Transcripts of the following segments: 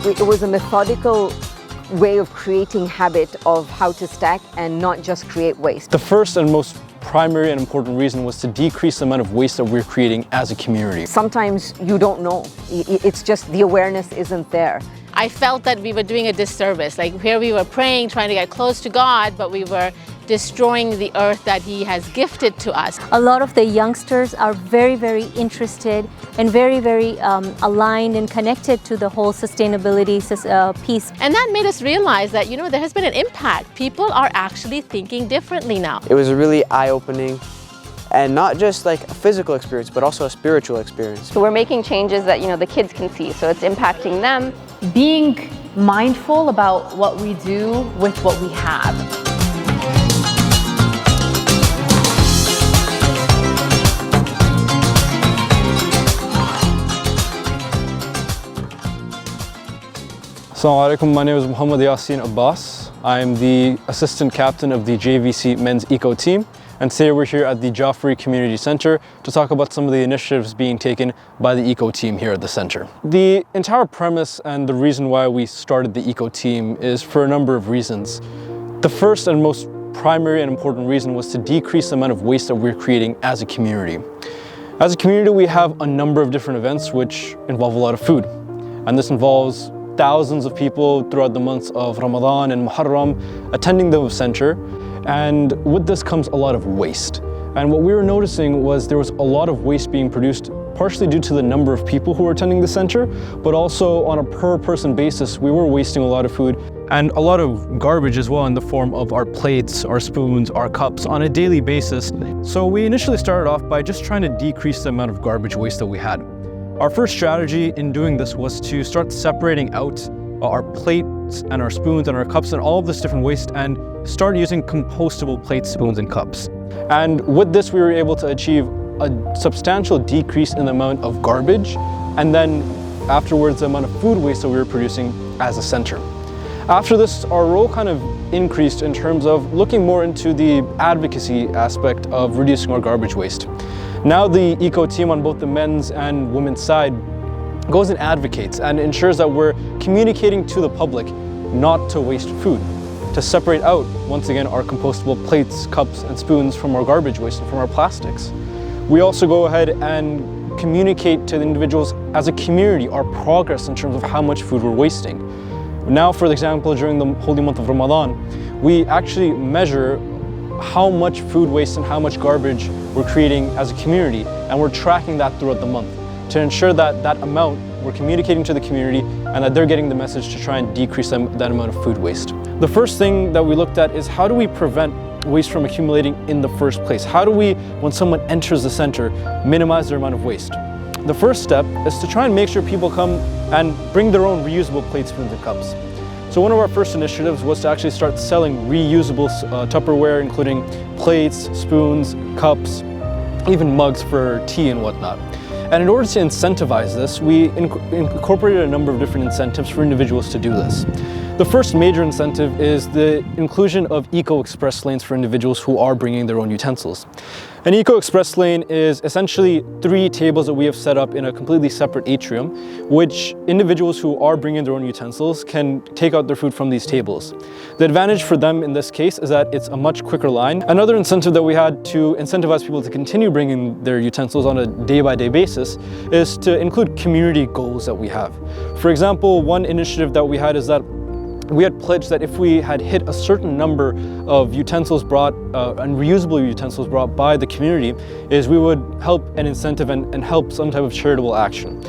It was a methodical way of creating habit of how to stack and not just create waste. The first and most primary and important reason was to decrease the amount of waste that we're creating as a community. Sometimes you don't know. It's just the awareness isn't there. I felt that we were doing a disservice. Like here we were praying, trying to get close to God, but we were destroying the earth that He has gifted to us. A lot of the youngsters are very, very interested and very, very aligned and connected to the whole sustainability piece. And that made us realize that, you know, there has been an impact. People are actually thinking differently now. It was a really eye-opening and not just like a physical experience, but also a spiritual experience. So we're making changes that, you know, the kids can see, so it's impacting them. Being mindful about what we do with what we have. Assalamu alaikum, my name is Muhammad Yasin Abbas. I am the assistant captain of the JVC men's eco team, and today we're here at the Jaffari Community Center to talk about some of the initiatives being taken by the eco team here at the center. The entire premise and the reason why we started the eco team is for a number of reasons. The first and most primary and important reason was to decrease the amount of waste that we're creating as a community. As a community, we have a number of different events which involve a lot of food, and this involves thousands of people throughout the months of Ramadan and Muharram attending the center, and with this comes a lot of waste. And what we were noticing was there was a lot of waste being produced, partially due to the number of people who were attending the center, but also on a per person basis, we were wasting a lot of food and a lot of garbage as well in the form of our plates, our spoons, our cups on a daily basis. So we initially started off by just trying to decrease the amount of garbage waste that we had. Our first strategy in doing this was to start separating out our plates and our spoons and our cups and all of this different waste and start using compostable plates, spoons, and cups. And with this, we were able to achieve a substantial decrease in the amount of garbage, and then afterwards, the amount of food waste that we were producing as a center. After this, our role kind of increased in terms of looking more into the advocacy aspect of reducing our garbage waste. Now the eco team on both the men's and women's side goes and advocates and ensures that we're communicating to the public not to waste food, to separate out, once again, our compostable plates, cups, and spoons from our garbage waste and from our plastics. We also go ahead and communicate to the individuals as a community our progress in terms of how much food we're wasting. Now, for example, during the holy month of Ramadan, we actually measure how much food waste and how much garbage we're creating as a community, and we're tracking that throughout the month to ensure that that amount we're communicating to the community and that they're getting the message to try and decrease that amount of food waste. The first thing that we looked at is how do we prevent waste from accumulating in the first place? How do we, when someone enters the center, minimize their amount of waste? The first step is to try and make sure people come and bring their own reusable plates, spoons, and cups. So one of our first initiatives was to actually start selling reusable Tupperware, including plates, spoons, cups, even mugs for tea and whatnot. And in order to incentivize this, we incorporated a number of different incentives for individuals to do this. The first major incentive is the inclusion of eco-express lanes for individuals who are bringing their own utensils. An eco-express lane is essentially 3 tables that we have set up in a completely separate atrium, which individuals who are bringing their own utensils can take out their food from these tables. The advantage for them in this case is that it's a much quicker line. Another incentive that we had to incentivize people to continue bringing their utensils on a day-by-day basis is to include community goals that we have. For example, one initiative that we had is that we had pledged that if we had hit a certain number of utensils brought and reusable utensils brought by the community, is we would help an incentive and help some type of charitable action.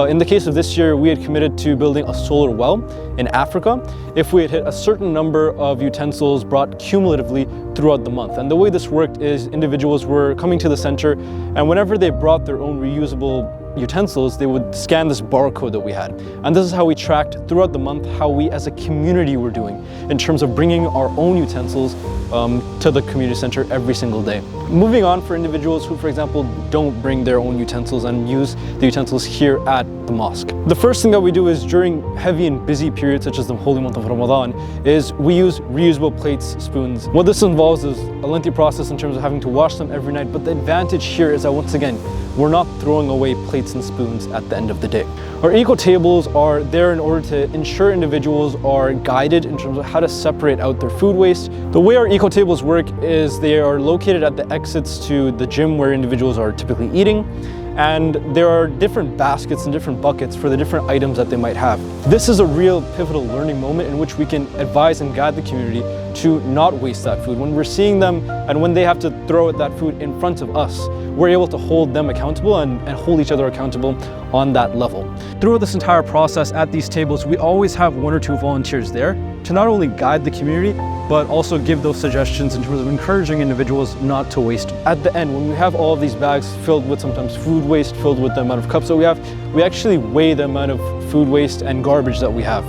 In the case of this year, we had committed to building a solar well in Africa if we had hit a certain number of utensils brought cumulatively throughout the month. And the way this worked is individuals were coming to the center, and whenever they brought their own reusable utensils, they would scan this barcode that we had. And this is how we tracked throughout the month how we as a community were doing in terms of bringing our own utensils to the community center every single day. Moving on, for individuals who, for example, don't bring their own utensils and use the utensils here at the mosque. The first thing that we do is during heavy and busy periods such as the holy month of Ramadan is we use reusable plates, spoons. What this involves is a lengthy process in terms of having to wash them every night, but the advantage here is that once again, we're not throwing away plates and spoons at the end of the day. Our eco tables are there in order to ensure individuals are guided in terms of how to separate out their food waste. The way our eco tables work is they are located at the exits to the gym where individuals are typically eating, and there are different baskets and different buckets for the different items that they might have. This is a real pivotal learning moment in which we can advise and guide the community to not waste that food. When we're seeing them and when they have to throw that food in front of us, we're able to hold them accountable and hold each other accountable on that level. Throughout this entire process at these tables, we always have 1 or 2 volunteers there to not only guide the community, but also give those suggestions in terms of encouraging individuals not to waste. At the end, when we have all of these bags filled with sometimes food waste, filled with the amount of cups that we have, we actually weigh the amount of food waste and garbage that we have.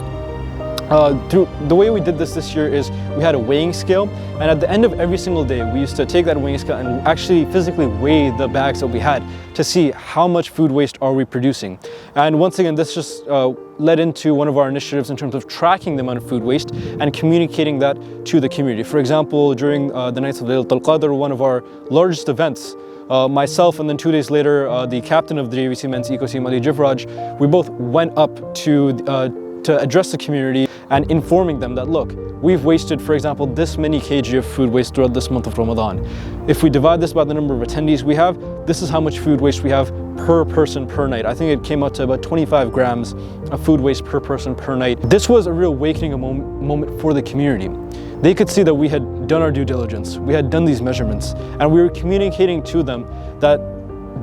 Through the way we did this year is we had a weighing scale, and at the end of every single day we used to take that weighing scale and actually physically weigh the bags that we had to see how much food waste are we producing. And once again, this just led into one of our initiatives in terms of tracking the amount of food waste and communicating that to the community. For example, during the nights of Laylatul Qadr, one of our largest events, myself and then 2 days later the captain of the JVC Men's Eco Team, Ali Jaffari, we both went up to address the community and informing them that, look, we've wasted, for example, this many kg of food waste throughout this month of Ramadan. If we divide this by the number of attendees we have, this is how much food waste we have per person per night. I think it came out to about 25 grams of food waste per person per night. This was a real awakening moment for the community. They could see that we had done our due diligence, we had done these measurements, and we were communicating to them that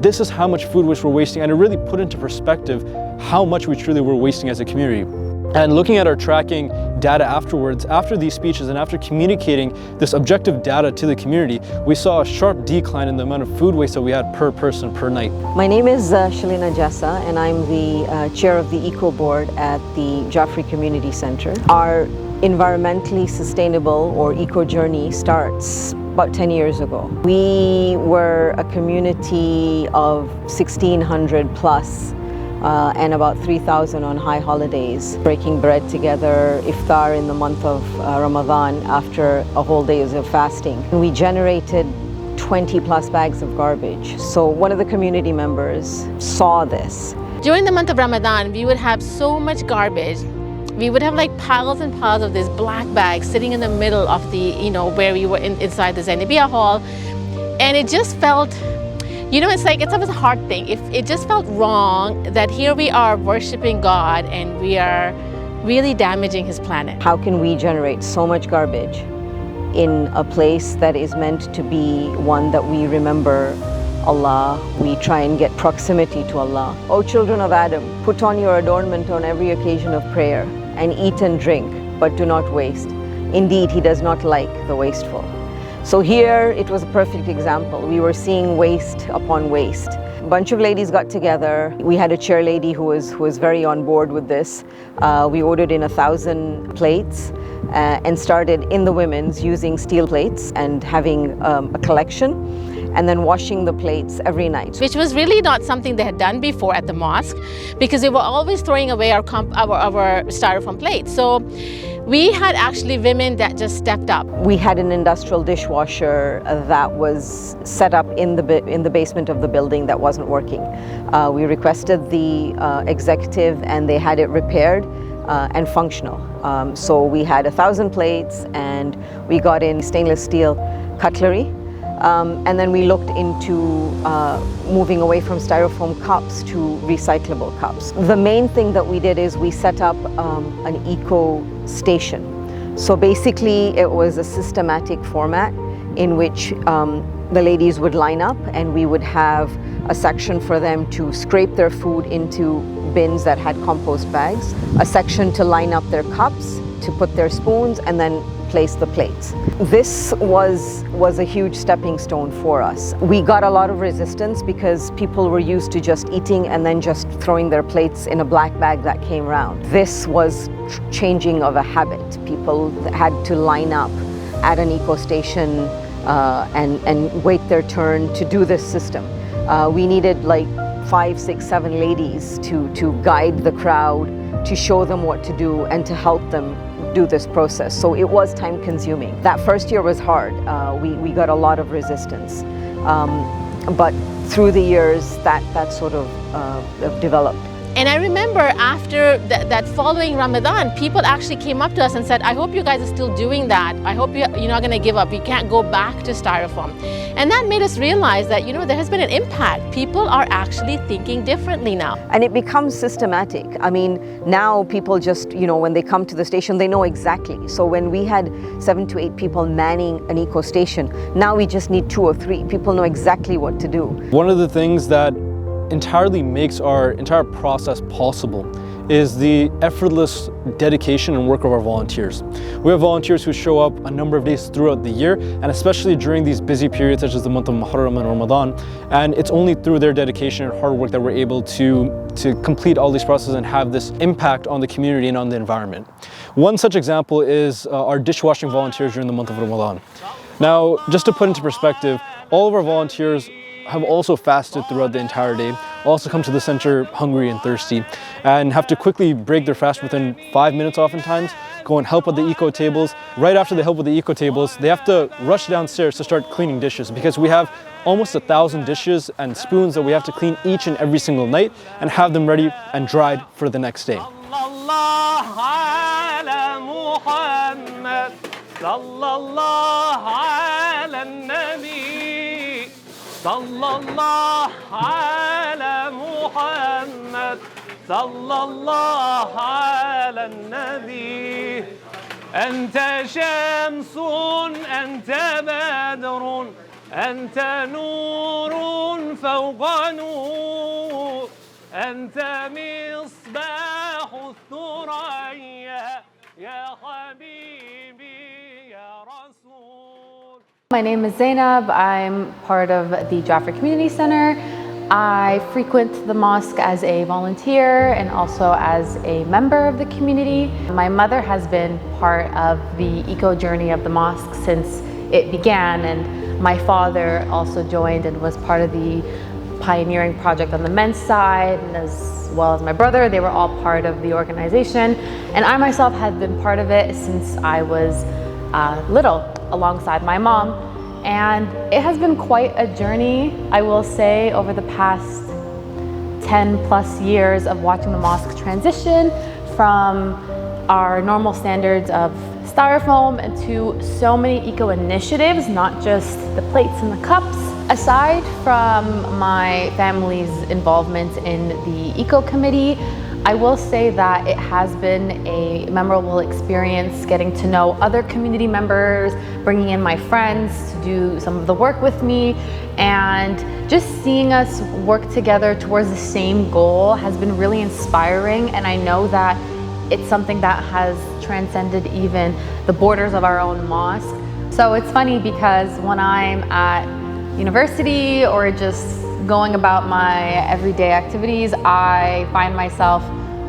this is how much food waste we're wasting, and it really put into perspective how much we truly were wasting as a community. And looking at our tracking data afterwards, after these speeches and after communicating this objective data to the community, we saw a sharp decline in the amount of food waste that we had per person per night. My name is Shalina Jassa, and I'm the chair of the Eco Board at the Jaffari Community Center. Our environmentally sustainable or eco journey starts about 10 years ago. We were a community of 1,600 plus and about 3,000 on high holidays, breaking bread together, iftar in the month of Ramadan after a whole day of fasting. We generated 20 plus bags of garbage. So one of the community members saw this. During the month of Ramadan, we would have so much garbage. We would have like piles and piles of these black bags sitting in the middle of the, where we were inside the Zainabiyya hall. And it just felt, it's always a hard thing. It just felt wrong that here we are worshiping God and we are really damaging His planet. How can we generate so much garbage in a place that is meant to be one that we remember Allah, we try and get proximity to Allah. O children of Adam, put on your adornment on every occasion of prayer and eat and drink, but do not waste. Indeed, He does not like the wasteful. So here, it was a perfect example. We were seeing waste upon waste. A bunch of ladies got together. We had a chair lady who was very on board with this. We ordered in 1,000 plates and started in the women's using steel plates and having a collection, and then washing the plates every night. Which was really not something they had done before at the mosque, because they were always throwing away our styrofoam plates. So we had actually women that just stepped up. We had an industrial dishwasher that was set up in the basement of the building that wasn't working. We requested the executive and they had it repaired and functional. So we had 1,000 plates and we got in stainless steel cutlery. And then we looked into moving away from styrofoam cups to recyclable cups. The main thing that we did is we set up an eco station. So basically it was a systematic format in which the ladies would line up, and we would have a section for them to scrape their food into bins that had compost bags, a section to line up their cups, to put their spoons, and then place the plates. This was a huge stepping stone for us. We got a lot of resistance because people were used to just eating and then just throwing their plates in a black bag that came round. This was changing of a habit. People had to line up at an eco station and wait their turn to do this system. We needed like 5, 6, 7 ladies to guide the crowd, to show them what to do and to help them do this process. So it was time consuming. That first year was hard. We got a lot of resistance. But through the years that sort of developed. And I remember after that following Ramadan, people actually came up to us and said, I hope you guys are still doing that. I hope you're not going to give up. You can't go back to styrofoam. And that made us realize that, there has been an impact. People are actually thinking differently now. And it becomes systematic. I mean, now people just, when they come to the station, they know exactly. So when we had 7 to 8 people manning an eco station, now we just need 2 or 3. People know exactly what to do. One of the things that entirely makes our entire process possible is the effortless dedication and work of our volunteers. We have volunteers who show up a number of days throughout the year, and especially during these busy periods such as the month of Muharram and Ramadan, and it's only through their dedication and hard work that we're able to complete all these processes and have this impact on the community and on the environment. One such example is our dishwashing volunteers during the month of Ramadan. Now, just to put into perspective, all of our volunteers have also fasted throughout the entire day, also come to the center hungry and thirsty, and have to quickly break their fast within 5 minutes oftentimes, go and help with the eco tables. Right after they help with the eco tables, they have to rush downstairs to start cleaning dishes because we have almost 1,000 dishes and spoons that we have to clean each and every single night and have them ready and dried for the next day. sallallahu ala Muhammad sallallahu ala nabi anta shamsun anta badrun anta nurun fawqa nur anta misbahu thuraya ya habibi ya rasul. My name is Zainab. I'm part of the Jaffari Community Center. I frequent the mosque as a volunteer and also as a member of the community. My mother has been part of the eco journey of the mosque since it began, and my father also joined and was part of the pioneering project on the men's side, and as well as my brother. They were all part of the organization, and I myself have been part of it since I was little, alongside my mom. And it has been quite a journey, I will say, over the past 10 plus years of watching the mosque transition from our normal standards of styrofoam to so many eco initiatives, not just the plates and the cups. Aside from my family's involvement in the eco committee, I will say that it has been a memorable experience getting to know other community members, bringing in my friends to do some of the work with me, and just seeing us work together towards the same goal has been really inspiring, and I know that it's something that has transcended even the borders of our own mosque. So it's funny because when I'm at university or just going about my everyday activities, I find myself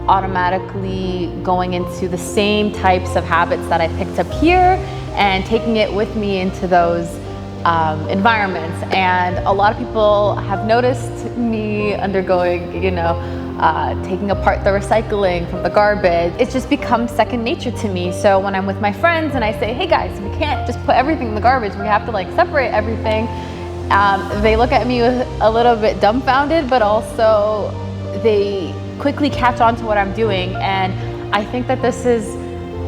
automatically going into the same types of habits that I picked up here and taking it with me into those environments. And a lot of people have noticed me undergoing, taking apart the recycling from the garbage. It's just become second nature to me. So when I'm with my friends and I say, hey guys, we can't just put everything in the garbage, we have to separate everything. They look at me with a little bit dumbfounded, but also they quickly catch on to what I'm doing. And I think that this is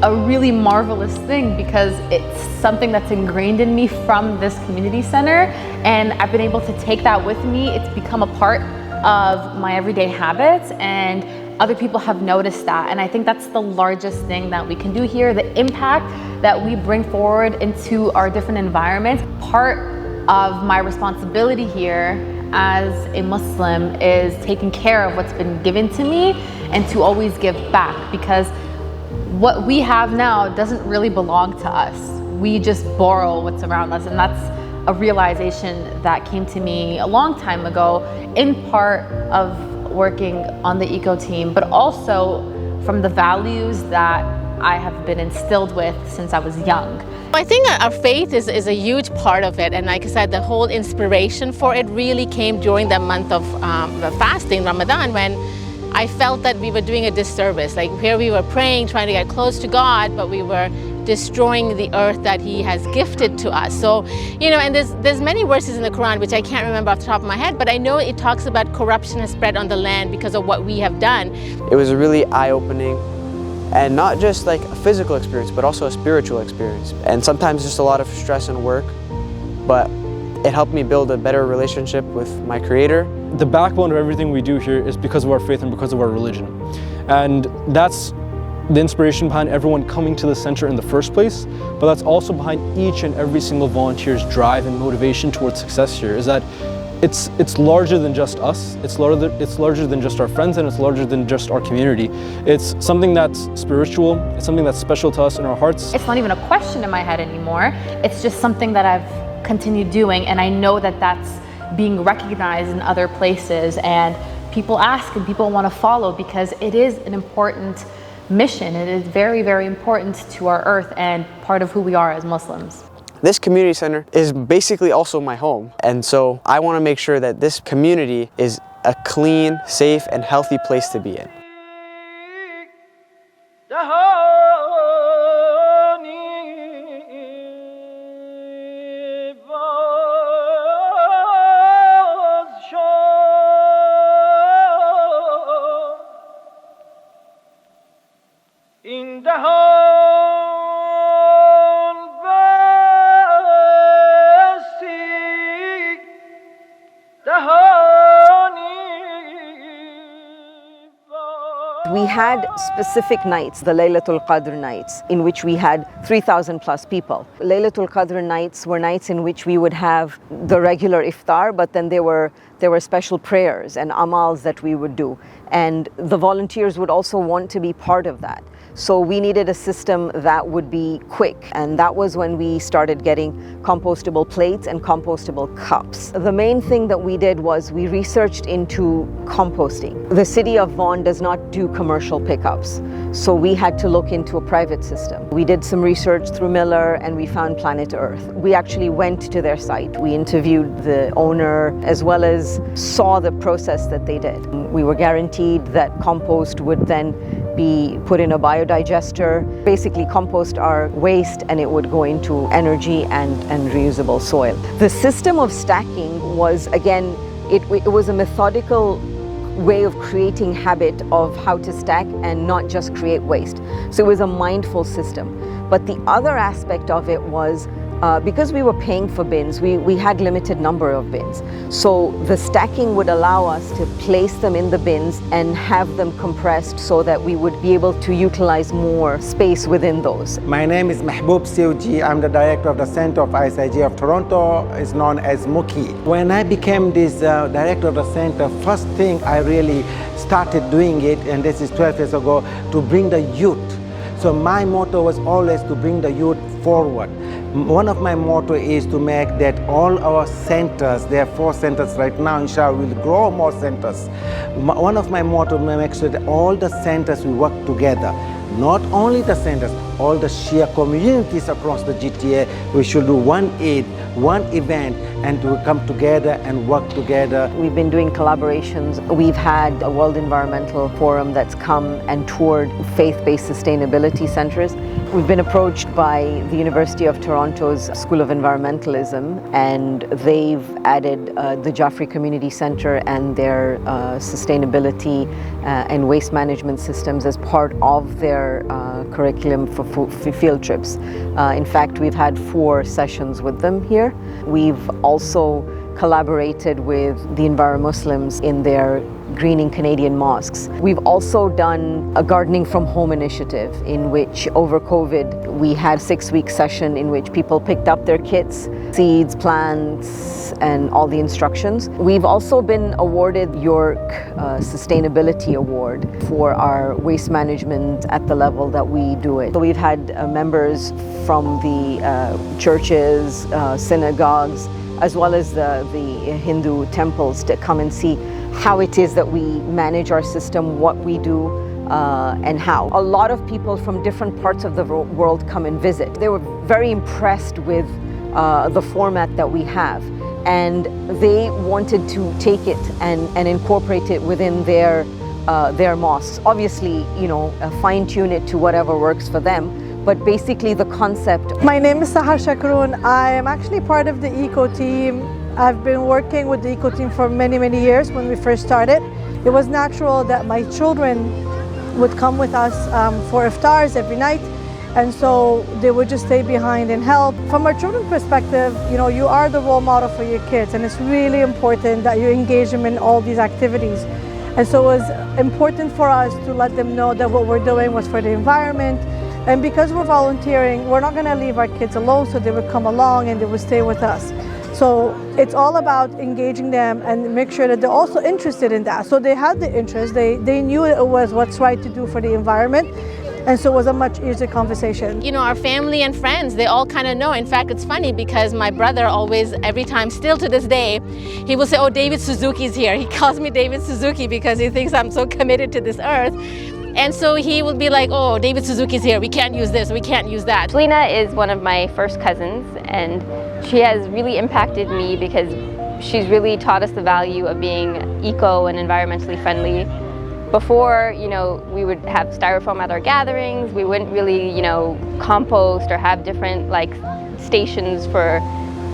a really marvelous thing because it's something that's ingrained in me from this community center, and I've been able to take that with me. It's become a part of my everyday habits, and other people have noticed that. And I think that's the largest thing that we can do here, the impact that we bring forward into our different environments. Part of my responsibility here as a Muslim is taking care of what's been given to me and to always give back, because what we have now doesn't really belong to us. We just borrow what's around us, and that's a realization that came to me a long time ago, in part of working on the eco team, but also from the values that I have been instilled with since I was young. I think our faith is a huge part of it, and like I said, the whole inspiration for it really came during the month of fasting, Ramadan, when I felt that we were doing a disservice. Like here we were praying, trying to get close to God, but we were destroying the earth that He has gifted to us. So, you know, and there's many verses in the Quran which I can't remember off the top of my head, but I know it talks about corruption has spread on the land because of what we have done. It was a really eye-opening, and not just like a physical experience, but also a spiritual experience. And sometimes just a lot of stress and work, but it helped me build a better relationship with my Creator. The backbone of everything we do here is because of our faith and because of our religion. And that's the inspiration behind everyone coming to the center in the first place, but that's also behind each and every single volunteer's drive and motivation towards success here, is that it's larger than just us, it's larger than just our friends, and it's larger than just our community. It's something that's spiritual, it's something that's special to us in our hearts. It's not even a question in my head anymore, it's just something that I've continued doing, and I know that that's being recognized in other places, and people ask and people want to follow because it is an important mission. It is very, very important to our earth and part of who we are as Muslims. This community center is basically also my home, and so I want to make sure that this community is a clean, safe, and healthy place to be in. We had specific nights, the Laylatul Qadr nights, in which we had 3,000 plus people. Laylatul Qadr nights were nights in which we would have the regular iftar, but then there were special prayers and amals that we would do. And the volunteers would also want to be part of that. So we needed a system that would be quick, and that was when we started getting compostable plates and compostable cups. The main thing that we did was we researched into composting. The city of Vaughan does not do commercial pickups, so we had to look into a private system. We did some research through Miller and we found Planet Earth. We actually went to their site. We interviewed the owner as well as saw the process that they did. We were guaranteed that compost would then be put in a biodigester, basically compost our waste, and it would go into energy and reusable soil. The system of stacking was, again, it was a methodical way of creating habit of how to stack and not just create waste. So it was a mindful system. But the other aspect of it was because we were paying for bins, we had limited number of bins. So the stacking would allow us to place them in the bins and have them compressed so that we would be able to utilize more space within those. My name is Mahbub Siuji. I'm the director of the Center of ISIG of Toronto. It's known as MOOKI. When I became this director of the center, first thing I really started doing it, and this is 12 years ago, to bring the youth. So my motto was always to bring the youth forward. One of my motto is to make that all our centers, there are 4 centers right now, inshallah we'll grow more centers. One of my motto is to make sure that all the centers will work together. Not only the centers, all the Shia communities across the GTA, we should do one Eid, one event, and to come together and work together. We've been doing collaborations. We've had a World Environmental Forum that's come and toured faith-based sustainability centers. We've been approached by the University of Toronto's School of Environmentalism, and they've added the Jaffari Community Center and their sustainability and waste management systems as part of their curriculum for field trips. In fact, we've had 4 sessions with them here. We've also collaborated with the Enviromuslims in their greening Canadian mosques. We've also done a gardening from home initiative in which over COVID we had a 6-week session in which people picked up their kits, seeds, plants, and all the instructions. We've also been awarded York Sustainability Award for our waste management at the level that we do it. So we've had members from the churches, synagogues, as well as the Hindu temples to come and see how it is that we manage our system, what we do, and how. A lot of people from different parts of the world come and visit. They were very impressed with the format that we have, and they wanted to take it and incorporate it within their mosques. Obviously, you know, fine-tune it to whatever works for them. But basically the concept. My name is Sahar Shakrun. I am actually part of the eco team. I've been working with the eco team for many, many years when we first started. It was natural that my children would come with us for iftars every night, and so they would just stay behind and help. From our children's perspective, you know, you are the role model for your kids, and it's really important that you engage them in all these activities. And so it was important for us to let them know that what we're doing was for the environment. And because we're volunteering, we're not going to leave our kids alone, so they would come along and they would stay with us. So it's all about engaging them and make sure that they're also interested in that. So they had the interest, they knew it was what's right to do for the environment, and so it was a much easier conversation. You know, our family and friends, they all kind of know. In fact, it's funny because my brother always, every time, still to this day, he will say, oh, David Suzuki's here. He calls me David Suzuki because he thinks I'm so committed to this earth. And so he would be like, oh, David Suzuki's here, we can't use this, we can't use that. Shalina is one of my first cousins, and she has really impacted me because she's really taught us the value of being eco and environmentally friendly. Before, you know, we would have styrofoam at our gatherings, we wouldn't really, you know, compost or have different like stations for,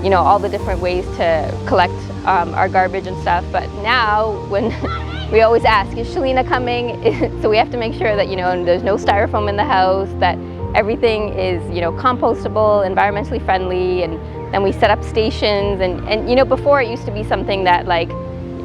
you know, all the different ways to collect our garbage and stuff. But now, when we always ask, is Shalina coming? So we have to make sure that, you know, there's no styrofoam in the house, that everything is, you know, compostable, environmentally friendly, and then we set up stations. And you know, before it used to be something that like,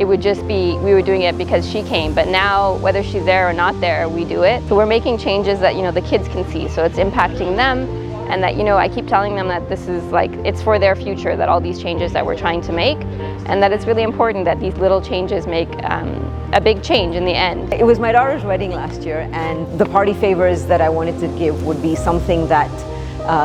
it would just be, we were doing it because she came, but now whether she's there or not there, we do it. So we're making changes that, you know, the kids can see, so it's impacting them, and that, you know, I keep telling them that this is like, it's for their future, that all these changes that we're trying to make, and that it's really important that these little changes make a big change in the end. It was my daughter's wedding last year, and the party favors that I wanted to give would be something that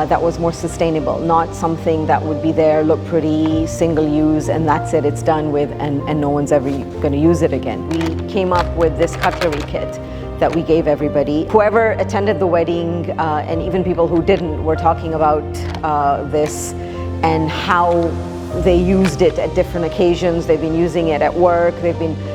that was more sustainable, not something that would be there, look pretty, single use, and that's it, it's done with, and no one's ever going to use it again. We came up with this cutlery kit that we gave everybody. Whoever attended the wedding, and even people who didn't, were talking about this and how they used it at different occasions. They've been using it at work,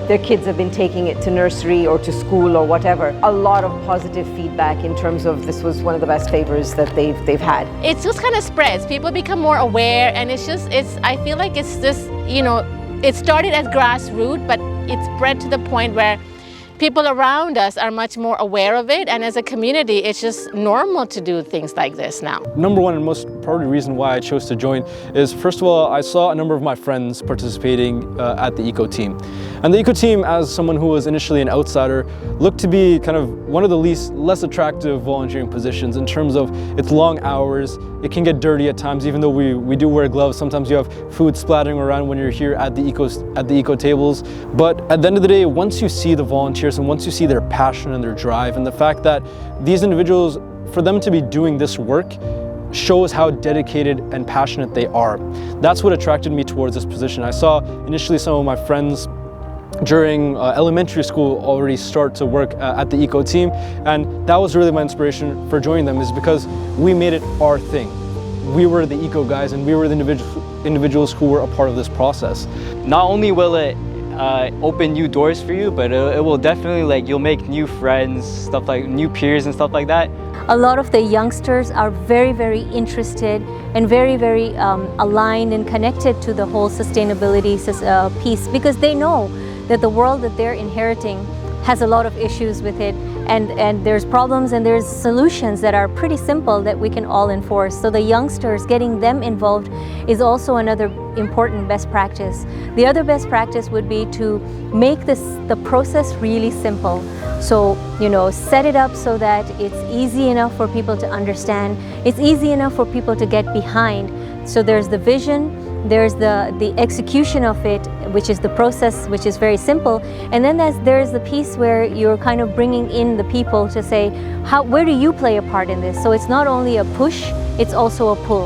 their kids have been taking it to nursery or to school or whatever. A lot of positive feedback in terms of this was one of the best favors that they've had. It just kind of spreads. People become more aware, and I feel like it's just, you know, it started as grassroots, but it spread to the point where people around us are much more aware of it, and as a community, it's just normal to do things like this now. Number one and most probably reason why I chose to join is, first of all, I saw a number of my friends participating at the eco team. And the eco team, as someone who was initially an outsider, looked to be kind of one of the less attractive volunteering positions in terms of its long hours. It can get dirty at times, even though we do wear gloves. Sometimes you have food splattering around when you're here at the eco tables. But at the end of the day, once you see the volunteers and once you see their passion and their drive and the fact that these individuals, for them to be doing this work, shows how dedicated and passionate they are. That's what attracted me towards this position. I saw initially some of my friends during elementary school already start to work at the eco team, and that was really my inspiration for joining them, is because we made it our thing. We were the eco guys, and we were the individuals who were a part of this process. Not only will it open new doors for you, but it will definitely, like, you'll make new friends, stuff like new peers and stuff like that. A lot of the youngsters are very, very interested and very, very aligned and connected to the whole sustainability piece, because they know that the world that they're inheriting has a lot of issues with it, and there's problems and there's solutions that are pretty simple that we can all enforce. So the youngsters, getting them involved is also another important best practice. The other best practice would be to make the process really simple. So, you know, set it up so that it's easy enough for people to understand, it's easy enough for people to get behind. So there's the vision, there's the execution of it, which is the process, which is very simple, and then there's the piece where you're kind of bringing in the people to say, where do you play a part in this? So it's not only a push, it's also a pull.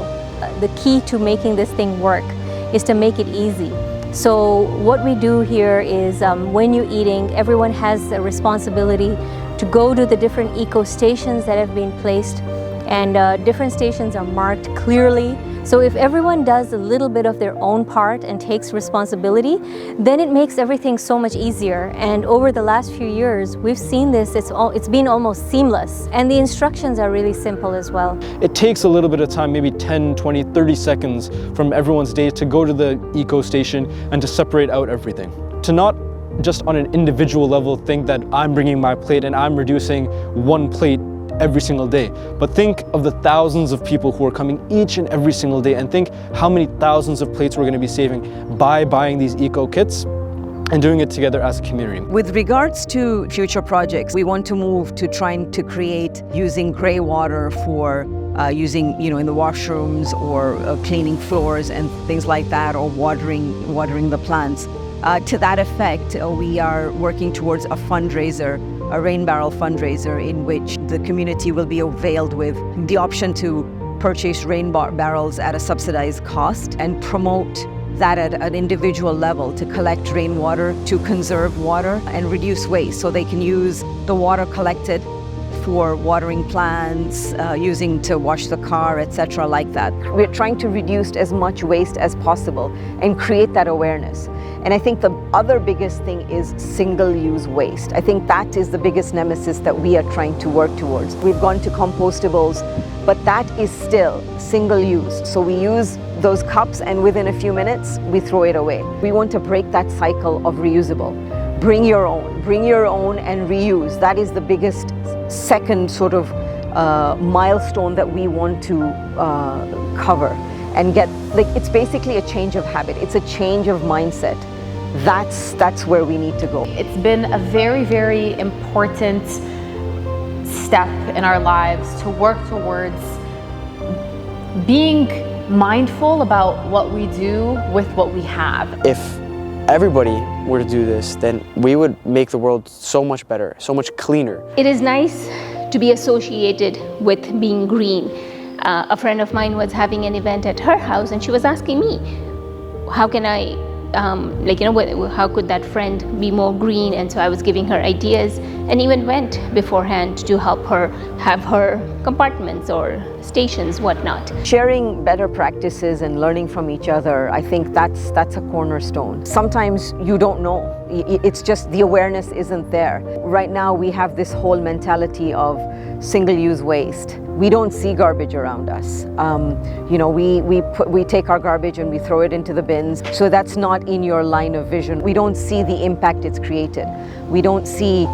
The key to making this thing work is to make it easy. So what we do here is when you're eating, everyone has a responsibility to go to the different eco stations that have been placed, and different stations are marked clearly. So if everyone does a little bit of their own part and takes responsibility, then it makes everything so much easier. And over the last few years, we've seen this, it's been almost seamless. And the instructions are really simple as well. It takes a little bit of time, maybe 10, 20, 30 seconds from everyone's day to go to the eco station and to separate out everything. To not just on an individual level think that I'm bringing my plate and I'm reducing one plate every single day, but think of the thousands of people who are coming each and every single day, and think how many thousands of plates we're going to be saving by buying these eco kits and doing it together as a community. With regards to future projects, we want to move to trying to create using grey water for using, in the washrooms, or cleaning floors and things like that, or watering the plants. To that effect, we are working towards a fundraiser, a rain barrel fundraiser, in which the community will be availed with the option to purchase rain barrels at a subsidized cost and promote that at an individual level to collect rainwater, to conserve water and reduce waste, so they can use the water collected for watering plants, using to wash the car, etc. like that. We're trying to reduce as much waste as possible and create that awareness. And I think the other biggest thing is single-use waste. I think that is the biggest nemesis that we are trying to work towards. We've gone to compostables, but that is still single-use. So we use those cups and within a few minutes, we throw it away. We want to break that cycle of reusable. Bring your own and reuse. That is the biggest second sort of milestone that we want to cover and get. Like, it's basically a change of habit. It's a change of mindset. That's where we need to go. It's been a very, very important step in our lives to work towards being mindful about what we do with what we have. If everybody were to do this, then we would make the world so much better, so much cleaner. It is nice to be associated with being green. A friend of mine was having an event at her house, and she was asking me, how can I, how could that friend be more green? And so I was giving her ideas, and even went beforehand to help her have her compartments or stations, whatnot. Sharing better practices and learning from each other, I think that's a cornerstone. Sometimes you don't know. It's just the awareness isn't there. Right now we have this whole mentality of single-use waste. We don't see garbage around us. We take our garbage and we throw it into the bins. So that's not in your line of vision. We don't see the impact it's created. We don't see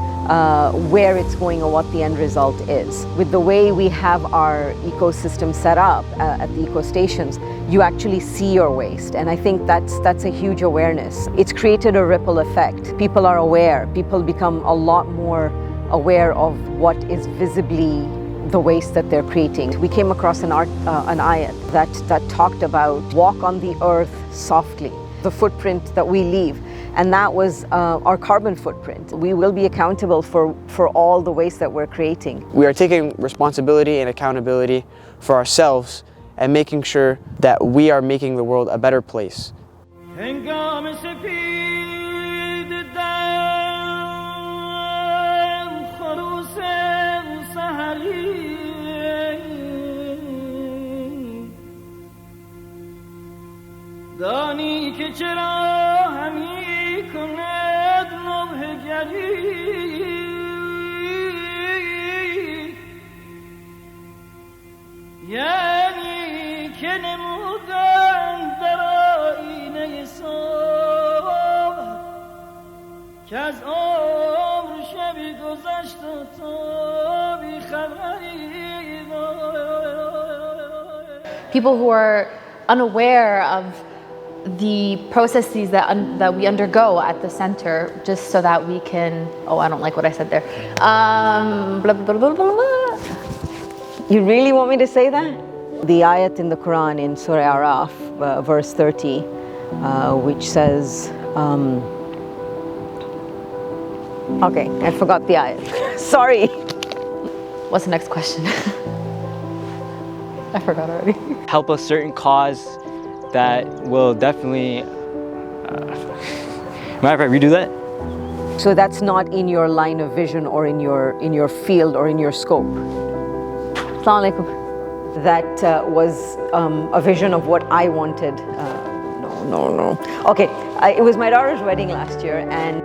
where it's going or what the end result is. With the way we have our ecosystem set up at the eco stations, you actually see your waste, and I think that's a huge awareness. It's created a ripple effect. People are aware. People become a lot more aware of what is visibly the waste that they're creating. We came across an ayat that talked about walk on the earth softly, the footprint that we leave. And that was our carbon footprint. We will be accountable for all the waste that we're creating. We are taking responsibility and accountability for ourselves and making sure that we are making the world a better place. دانی که چرا همی کند نوحگری یعنی که نمودن در آینه صبح که از عمر شبی گذشت و تو بی خبری. People who are unaware of the processes that we undergo at the center, just so that we can, oh, I don't like what I said there. Blah, blah, blah, blah, blah. You really want me to say that? The ayat in the Quran in Surah Araf, verse 30, which says, okay, I forgot the ayat. Sorry. What's the next question? I forgot already. Help a certain cause that will definitely. Mind if I redo that? So that's not in your line of vision or in your field or in your scope. Assalamu alaikum. That was a vision of what I wanted. No. Okay, it was my daughter's wedding last year, and